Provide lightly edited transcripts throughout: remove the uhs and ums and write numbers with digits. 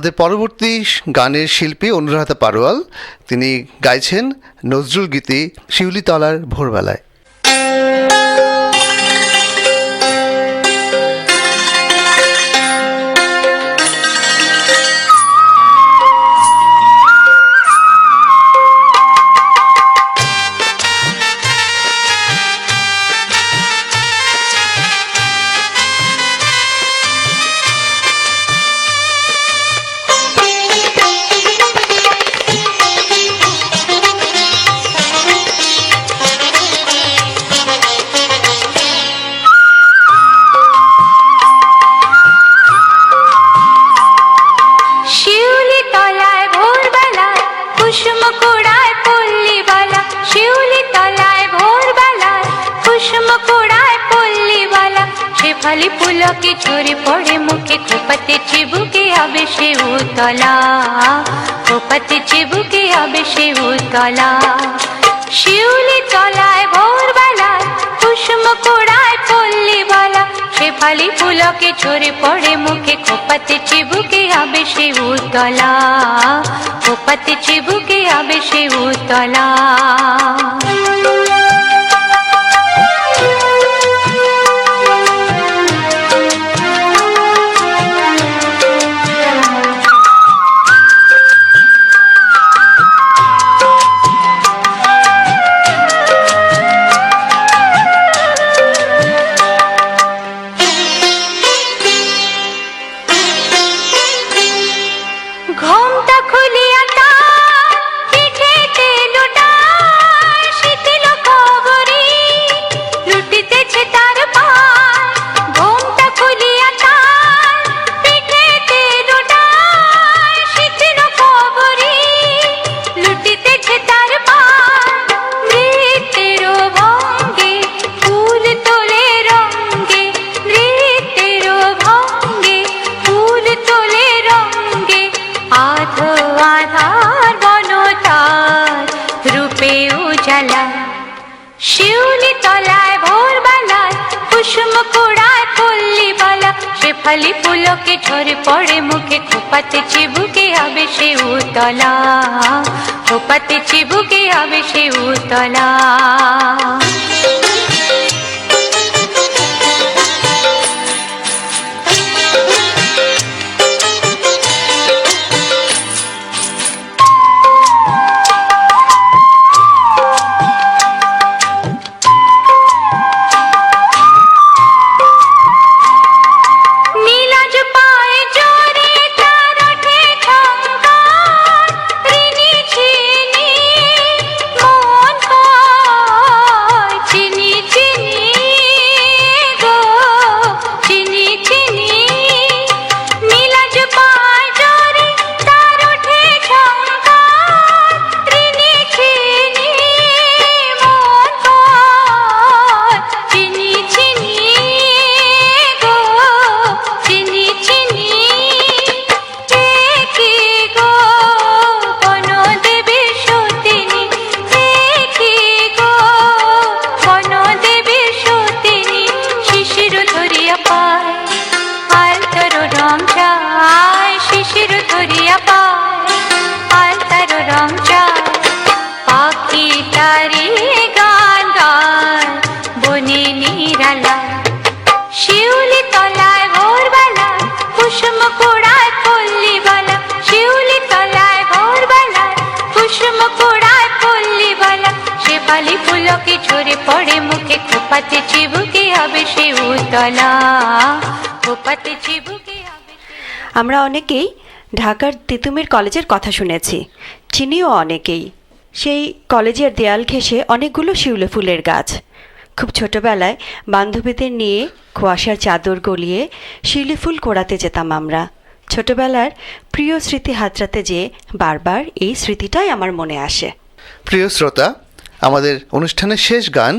আমাদের পরবর্তী গানের শিল্পী অনুরাধা পারোয়াল, তিনি গাইছেন নজরুল গীতি শিউলিতলার ভোরবেলায়। खाली पुलके झरे पड़े मुखे खोपते चिबुके आबे से उतला, खोपते चिबुके आबे से उतला। शिउली तलाय भोरबेलाय कुसुम कुड़ाय पल्ली बाला, शेफाली पुलके झरे पड़े मुखे खोपते चिबुके आबे से उतला, खोपते चिबुके आबे से उतला। शेफाली पुलके झरे पड़े मुखे खोपते चिबुके आबे से उतला, खोपते चिबुके आबे से उतला। আমরা অনেকেই ঢাকার তিতুমির কলেজের কথা শুনেছি, চিনিও অনেকেই। সেই কলেজের দেয়াল ঘেঁষে অনেকগুলো শিউলি ফুলের গাছ। খুব ছোটবেলায় বান্ধবীদের নিয়ে কুয়াশার চাদর গলিয়ে শিউলি ফুল কোড়াতে যেতাম আমরা। ছোটবেলার প্রিয় স্মৃতি হাতড়াতে যেয়ে বারবার এই স্মৃতিটাই আমার মনে আসে। প্রিয় শ্রোতা, আমাদের অনুষ্ঠানের শেষ গান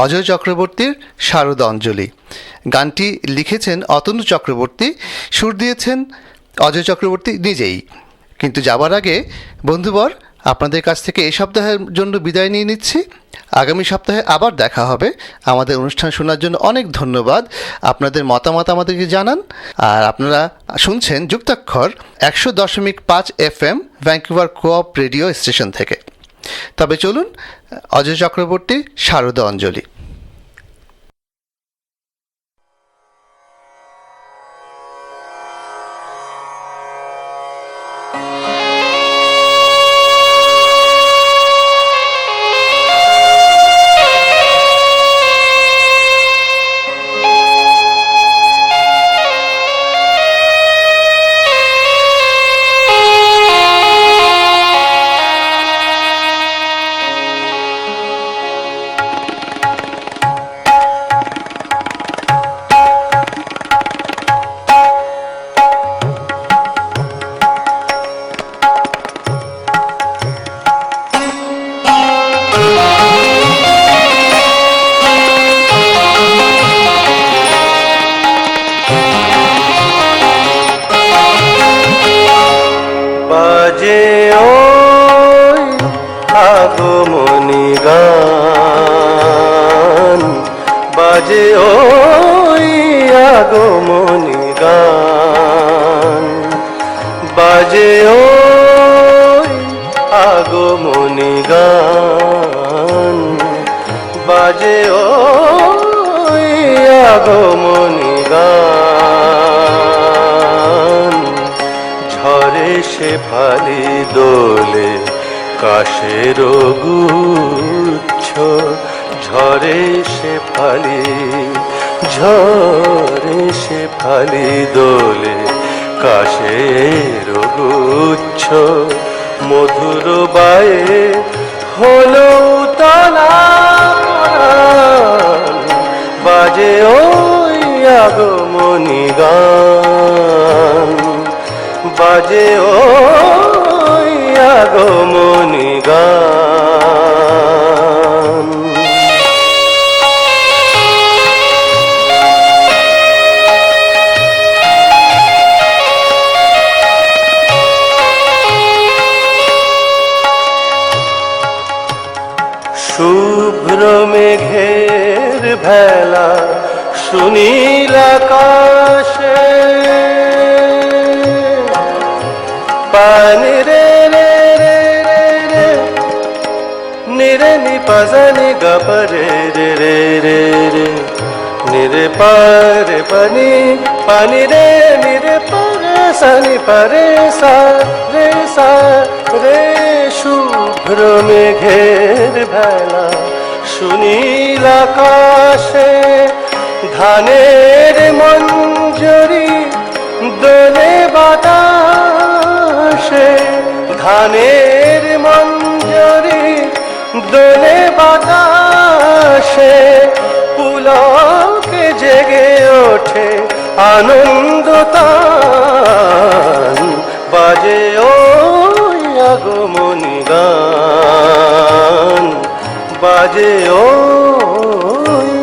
অজয় চক্রবর্তীর শারদ অঞ্জলি। গানটি লিখেছেন অতনু চক্রবর্তী, সুর দিয়েছেন অজয় চক্রবর্তী নিজেই। কিন্তু যাবার আগে বন্ধুবর আপনাদের কাছ থেকে এই সপ্তাহের জন্য বিদায় নিয়ে নিচ্ছি। আগামী সপ্তাহে আবার দেখা হবে। আমাদের অনুষ্ঠান শোনার জন্য অনেক ধন্যবাদ। আপনাদের মতামত আমাদেরকে জানান। আর আপনারা শুনছেন যুক্তাক্ষর 100.5 FM Vancouver cope radio station থেকে। তবে চলুন, অজয় চক্রবর্তী শারদ অঞ্জলি। বাজে ওই আগমনী গান, বাজে ওই আগমনী গান, বাজে ওই আগমনী গান, বাজে ওই আগমনী গান। ঝরে শেফালি দোলে কাশের গুচ্ছ, ঝরে শেফালি, ঝরে শেফালি দোলে কাশের গুচ্ছ, মধুর বায়ে হলো তলা, বাজে ওই আগমনী গান, বাজে ওই আগমনী গান। শুভ্র মেঘের ভেলা সুনীল আকাশে, পানি রে রে রে রে রে, নিরে নি পাজানি গাপরে রে রে রে রে, নিরে পারে পানি, পানি রে নিরে পারে সানি পারে সা রে সা রে। শুভ্র মেঘের ভেলা সুনীল আকাশে, ধানের মঞ্জরি দোলে বাতাসে, ধানের মঞ্জরি দোলে বাতাসে, পুলকে জেগে ওঠে আনন্দ তান, বাজে ওই আগমনী গান, বাজে ওই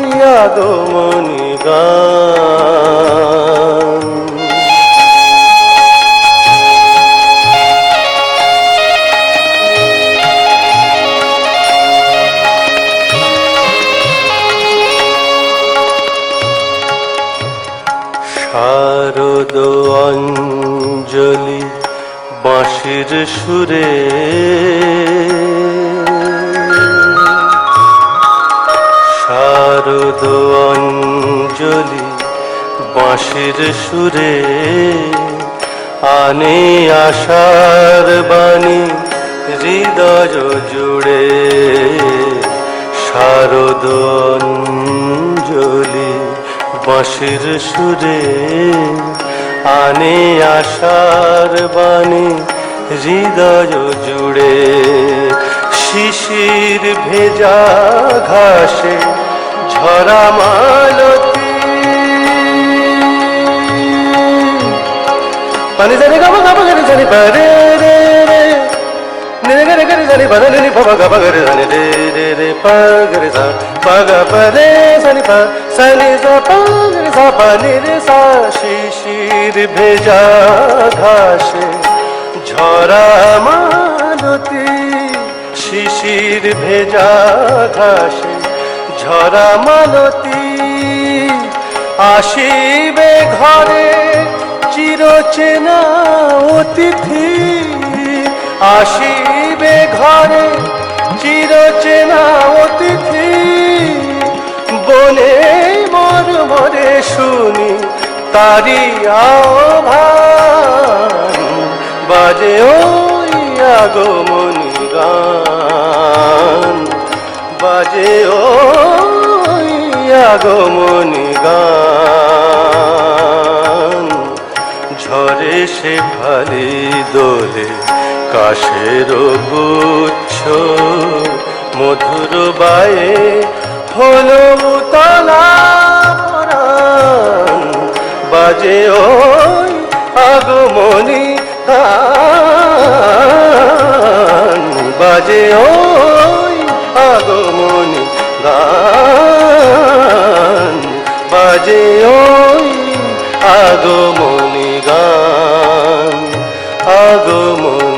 আগমনী গান। শারদ অঞ্জলি বাঁশির সুরে, শারদ অঞ্জলি বাঁশির সুরে, আনে আশার বাণী হৃদয় জুড়ে, শারদ অঞ্জলি বাঁশির সুরে, আনে আশার বাণী হৃদয় জুড়ে। শিশির ভেজা ঘাসে ঝরা মালতী, পানি জানি গাবা গাবা গানি জানি পারে রে রে, নিরে গরে গরে জানি পারে নি বাবা গাবা গরে জানি রে রে রে, পা গরে সা পা গা পারে জানি পা সানি সা পা গরে সা পা নি রে সা। শিশির ভেজা ঘাসে ঝরা মালতী, শিশির ভেজা ঘাসে ঝরা মালতী আসিবে ঘরে চিরচেনা অতিথি আসিবে ঘরে চিরচেনা অতিথি বনে মর্মরে শুনি তারি আহ্বান বাজে ওই আগমনী গান বাজে ওই আগমনী গান ঝরে সে ভালি দোলে কাশের গুচ্ছ মধুর বায়ে হলো উতলা পরাণ বাজে ওই আগমনী গান বাজে ওই আগমনী গান বাজে ওই আগমনী গান আগমনী